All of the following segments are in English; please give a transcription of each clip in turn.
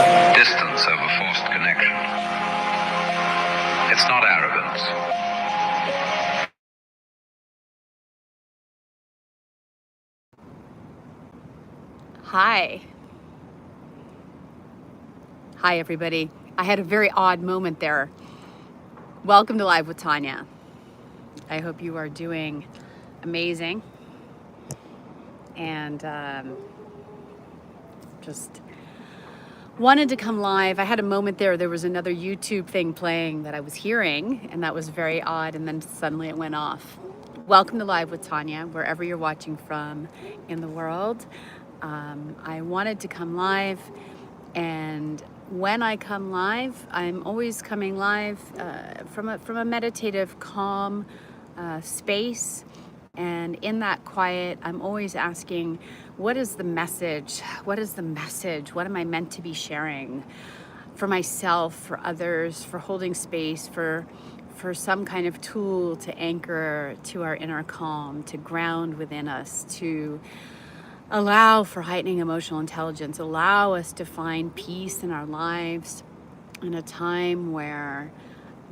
Distance over forced connection. It's not arrogance. Hi. Hi, everybody. I had a very odd moment there. Welcome to Live with Tania. I hope you are doing amazing. And just wanted to come live. I had a moment there. There was another YouTube thing playing that I was hearing, and that was very odd. And then suddenly it went off. Welcome to Live with Tania, wherever you're watching from in the world. I wanted to come live, and when I come live, I'm always coming live from a meditative, calm space. And in that quiet, I'm always asking, what is the message? What is the message? What am I meant to be sharing for myself, for others, for holding space, for some kind of tool to anchor to our inner calm, to ground within us, to allow for heightening emotional intelligence, allow us to find peace in our lives in a time where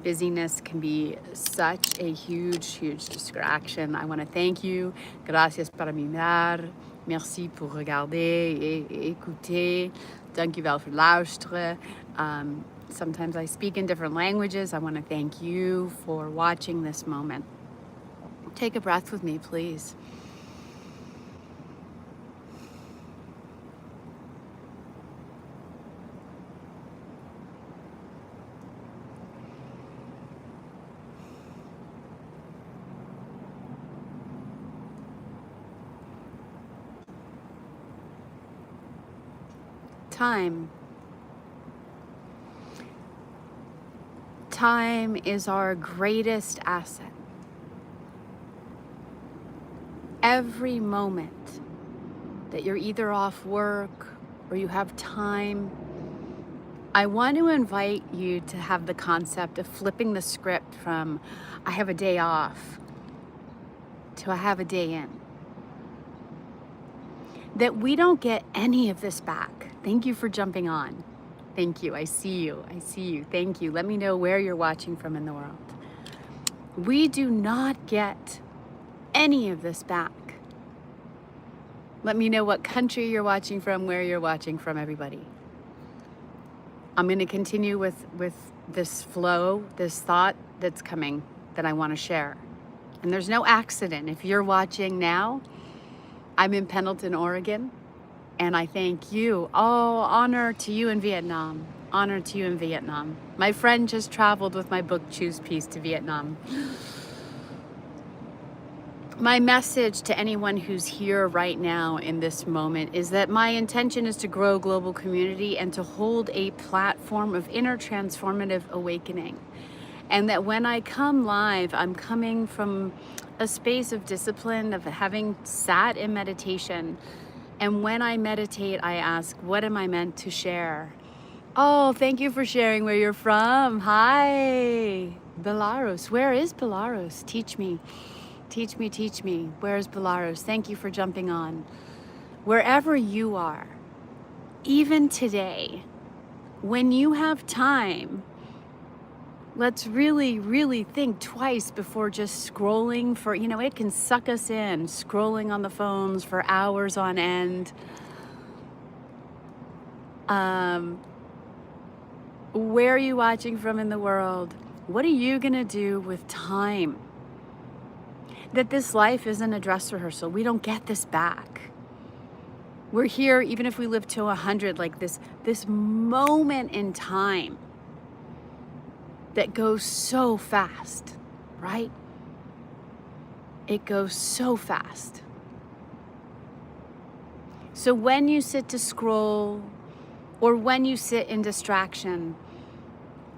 busyness can be such a huge distraction. I want to thank you. Gracias para mirar. Merci pour regarder et écouter. Dankjewel voor luisteren. Sometimes I speak in different languages. I want to thank you for watching this moment. Take a breath with me, please. Time. Time is our greatest asset. Every moment that you're either off work or you have time, I want to invite you to have the concept of flipping the script from I have a day off to I have a day in. That we don't get any of this back. Thank you for jumping on. Thank you. I see you. I see you. Thank you. Let me know where you're watching from in the world. We do not get any of this back. Let me know what country you're watching from, where you're watching from, everybody. I'm going to continue with this flow, this thought that's coming that I want to share. And there's no accident. If you're watching now, I'm in Pendleton, Oregon, and I thank you. Oh, honor to you in Vietnam. Honor to you in Vietnam. My friend just traveled with my book, Choose Peace, to Vietnam. My message to anyone who's here right now in this moment is that my intention is to grow global community and to hold a platform of inner transformative awakening. And that when I come live, I'm coming from a space of discipline, of having sat in meditation. And when I meditate, I ask, what am I meant to share? Oh, thank you for sharing where you're from. Hi, Belarus. Where is Belarus? Teach me. Teach me, teach me. Where is Belarus? Thank you for jumping on. Wherever you are, even today, when you have time, let's really think twice before just scrolling for, it can suck us in, scrolling on the phones for hours on end. Where are you watching from in the world? What are you gonna do with time? That this life isn't a dress rehearsal. We don't get this back. We're here, even if we live to 100, like this moment in time that goes so fast, right? It goes so fast. So when you sit to scroll or when you sit in distraction,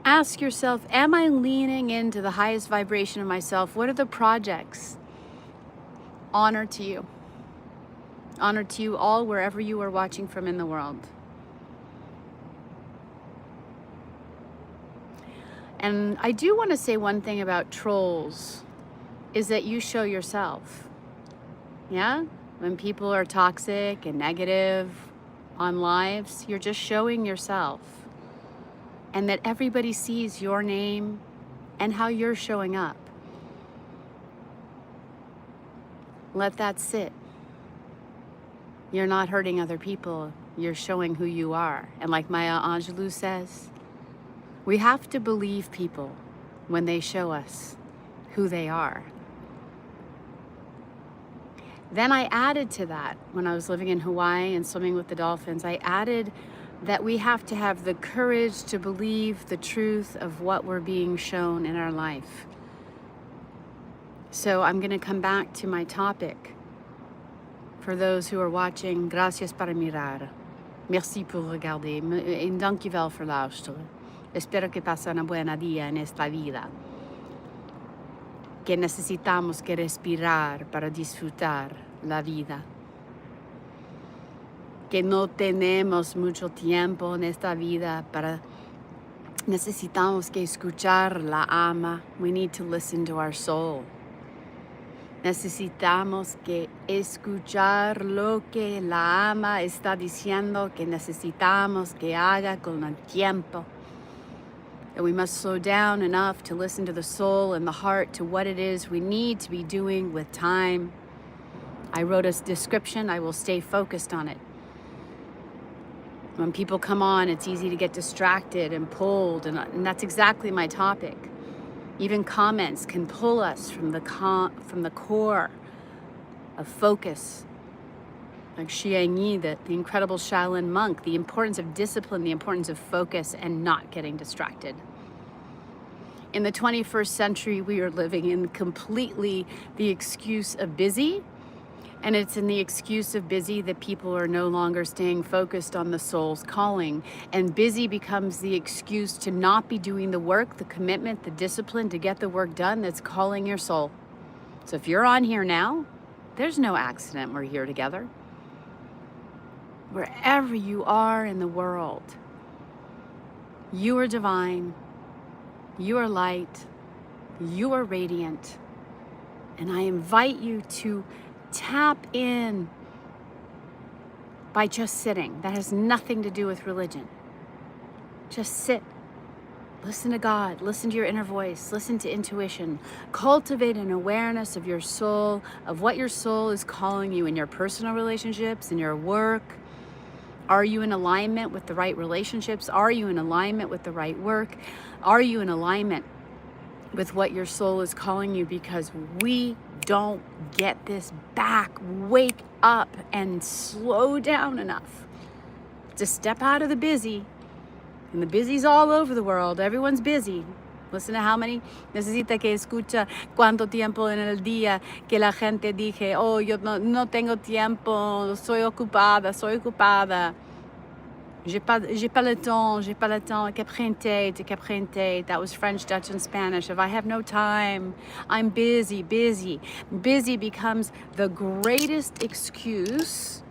ask yourself, am I leaning into the highest vibration of myself? What are the projects? Honor to you. Honor to you all, wherever you are watching from in the world. And I do want to say one thing about trolls, is that you show yourself. Yeah? When people are toxic and negative, on lives, you're just showing yourself, and that everybody sees your name and how you're showing up. Let that sit. You're not hurting other people. You're showing who you are. And like Maya Angelou says, we have to believe people when they show us who they are. Then I added to that, when I was living in Hawaii and swimming with the dolphins, I added that we have to have the courage to believe the truth of what we're being shown in our life. So I'm going to come back to my topic. For those who are watching, gracias para mirar. Merci pour regarder. En dankjewel voor luisteren. Espero que pasen una buena día en esta vida. Que necesitamos que respirar para disfrutar la vida. Que no tenemos mucho tiempo en esta vida para... Necesitamos que escuchar la alma. We need to listen to our soul. Necesitamos que escuchar lo que la alma está diciendo que necesitamos que haga con el tiempo. And we must slow down enough to listen to the soul and the heart, to what it is we need to be doing with time. I wrote a description. I will stay focused on it. When people come on, it's easy to get distracted and pulled, and that's exactly my topic. Even comments can pull us from the core of focus. Like Xiang Yi, the incredible Shaolin monk, the importance of discipline, the importance of focus and not getting distracted. In the 21st century, we are living in completely the excuse of busy. And it's in the excuse of busy that people are no longer staying focused on the soul's calling. And busy becomes the excuse to not be doing the work, the commitment, the discipline to get the work done that's calling your soul. So if you're on here now, there's no accident we're here together. Wherever you are in the world, you are divine, you are light, you are radiant. And I invite you to tap in by just sitting. That has nothing to do with religion. Just sit. Listen to God. Listen to your inner voice. Listen to intuition. Cultivate an awareness of your soul, of what your soul is calling you in your personal relationships, in your work. Are you in alignment with the right relationships? Are you in alignment with the right work? Are you in alignment with what your soul is calling you? Because we don't get this back. Wake up and slow down enough to step out of the busy. And the busy's all over the world. Everyone's busy. Listen to how many. Necesita que escucha cuánto tiempo en el día que la gente dije, oh, yo no tengo tiempo, soy ocupada. J'ai pas le temps, que prente. That was French, Dutch, and Spanish. If I have no time, I'm busy. Busy becomes the greatest excuse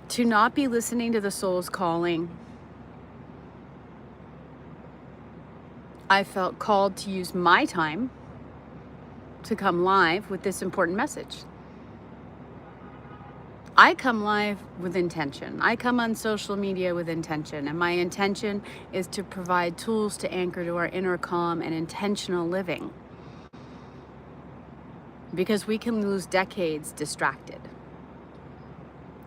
to not be listening to the soul's calling. I felt called to use my time to come live with this important message. I come live with intention. I come on social media with intention, and my intention is to provide tools to anchor to our inner calm and intentional living. Because we can lose decades distracted.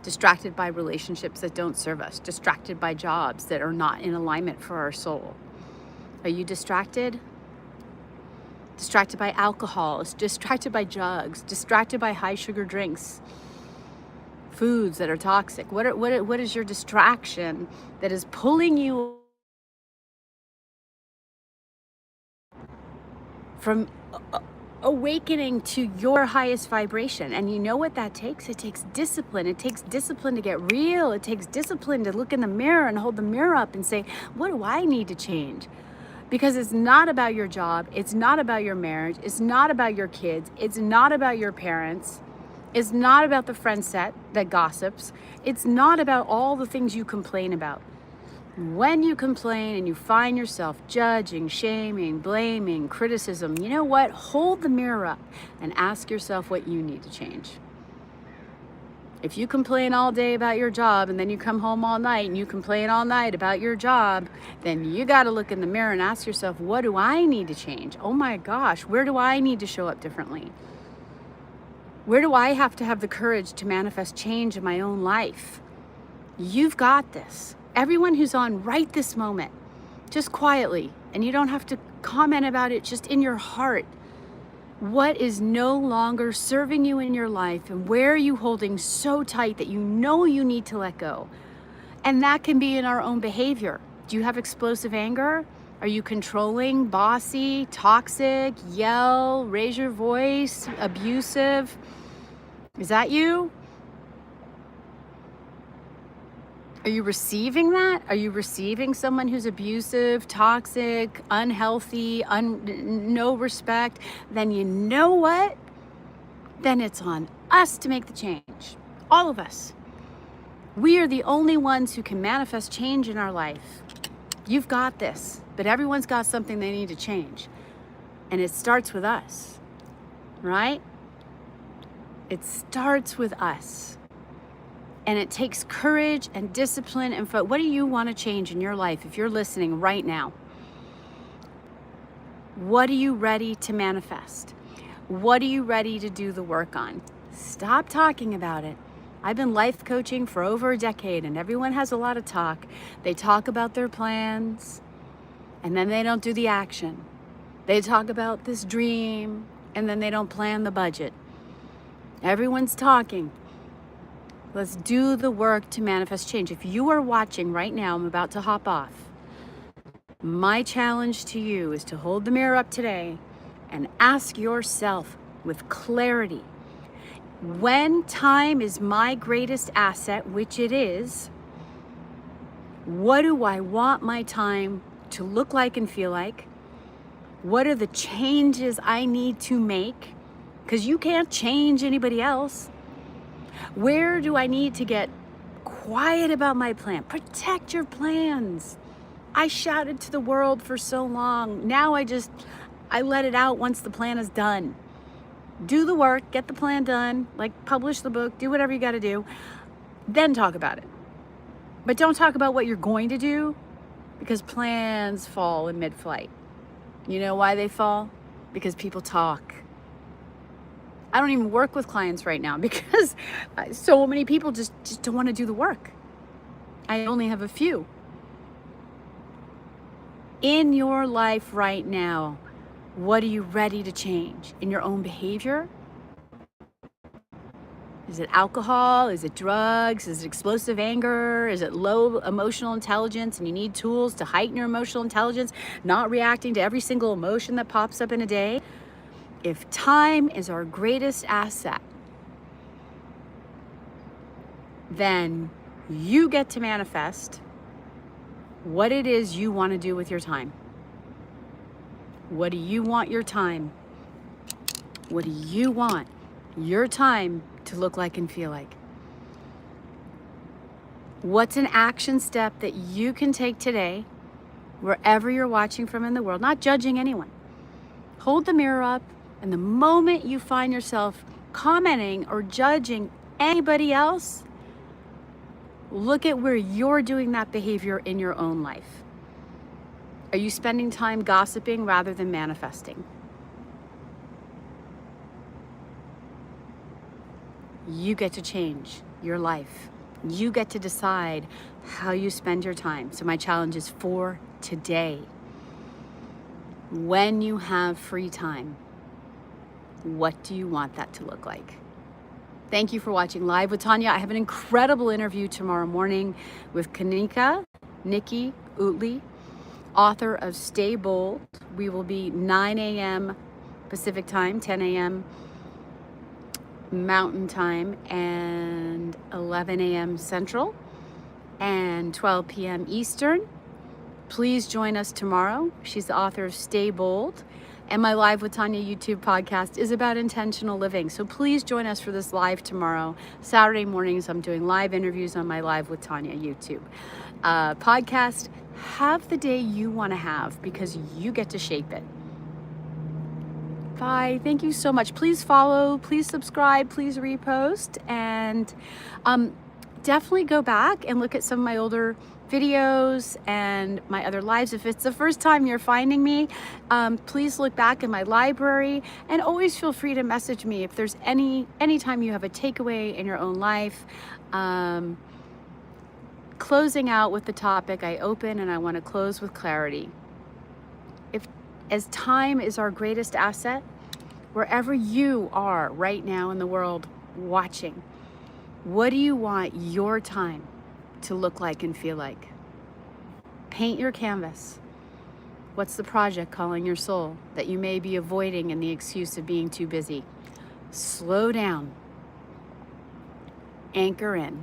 Distracted by relationships that don't serve us, distracted by jobs that are not in alignment for our soul. Are you distracted? Distracted by alcohol, distracted by drugs, distracted by high sugar drinks, foods that are toxic. What is your distraction that is pulling you from awakening to your highest vibration? And you know what that takes? It takes discipline. It takes discipline to get real. It takes discipline to look in the mirror and hold the mirror up and say, what do I need to change? Because it's not about your job. It's not about your marriage. It's not about your kids. It's not about your parents. It's not about the friend set that gossips. It's not about all the things you complain about. When you complain and you find yourself judging, shaming, blaming, criticism, you know what? Hold the mirror up and ask yourself what you need to change. If you complain all day about your job and then you come home all night and you complain all night about your job, then you got to look in the mirror and ask yourself, what do I need to change? Oh my gosh, where do I need to show up differently? Where do I have to have the courage to manifest change in my own life? You've got this. Everyone who's on right this moment, just quietly, and you don't have to comment about it, just in your heart. What is no longer serving you in your life, and where are you holding so tight that you know you need to let go? And that can be in our own behavior. Do you have explosive anger? Are you controlling, bossy, toxic, yell, raise your voice, abusive? Is that you? Are you receiving that? Are you receiving someone who's abusive, toxic, unhealthy, no respect? Then you know what? Then it's on us to make the change. All of us. We are the only ones who can manifest change in our life. You've got this, but everyone's got something they need to change. And it starts with us, right? It starts with us. And it takes courage and discipline and what do you want to change in your life if you're listening right now? What are you ready to manifest? What are you ready to do the work on? Stop talking about it. I've been life coaching for over a decade and everyone has a lot of talk. They talk about their plans and then they don't do the action. They talk about this dream and then they don't plan the budget. Everyone's talking. Let's do the work to manifest change. If you are watching right now, I'm about to hop off. My challenge to you is to hold the mirror up today and ask yourself with clarity, when time is my greatest asset, which it is, what do I want my time to look like and feel like? What are the changes I need to make? Because you can't change anybody else. Where do I need to get quiet about my plan? Protect your plans. I shouted to the world for so long. Now I let it out once the plan is done. Do the work, get the plan done, like publish the book, do whatever you got to do, then talk about it. But don't talk about what you're going to do because plans fall in mid-flight. You know why they fall? Because people talk. I don't even work with clients right now because so many people just don't want to do the work. I only have a few. In your life right now, what are you ready to change? In your own behavior? Is it alcohol? Is it drugs? Is it explosive anger? Is it low emotional intelligence and you need tools to heighten your emotional intelligence, not reacting to every single emotion that pops up in a day? If time is our greatest asset, then you get to manifest what it is you want to do with your time. What do you want your time? What do you want your time to look like and feel like? What's an action step that you can take today, wherever you're watching from in the world, not judging anyone? Hold the mirror up. And the moment you find yourself commenting or judging anybody else, look at where you're doing that behavior in your own life. Are you spending time gossiping rather than manifesting? You get to change your life. You get to decide how you spend your time. So my challenge is for today. When you have free time, what do you want that to look like? Thank you for watching Live with Tania. I have an incredible interview tomorrow morning with Nikki Utley, author of Stay Bold. We will be 9 a.m. Pacific time, 10 a.m. Mountain time, and 11 a.m. Central, and 12 p.m. Eastern. Please join us tomorrow. She's the author of Stay Bold. And my Live with Tania YouTube podcast is about intentional living. So please join us for this live tomorrow. Saturday mornings, I'm doing live interviews on my Live with Tania YouTube podcast. Have the day you want to have because you get to shape it. Bye. Thank you so much. Please follow, please subscribe, please repost, and definitely go back and look at some of my older videos and my other lives. If it's the first time you're finding me, please look back in my library, and always feel free to message me if there's anytime you have a takeaway in your own life. Closing out with the topic I open, and I want to close with clarity. As time is our greatest asset, wherever you are right now in the world watching, what do you want your time to look like and feel like? Paint your canvas. What's the project calling your soul that you may be avoiding in the excuse of being too busy? Slow down. Anchor in.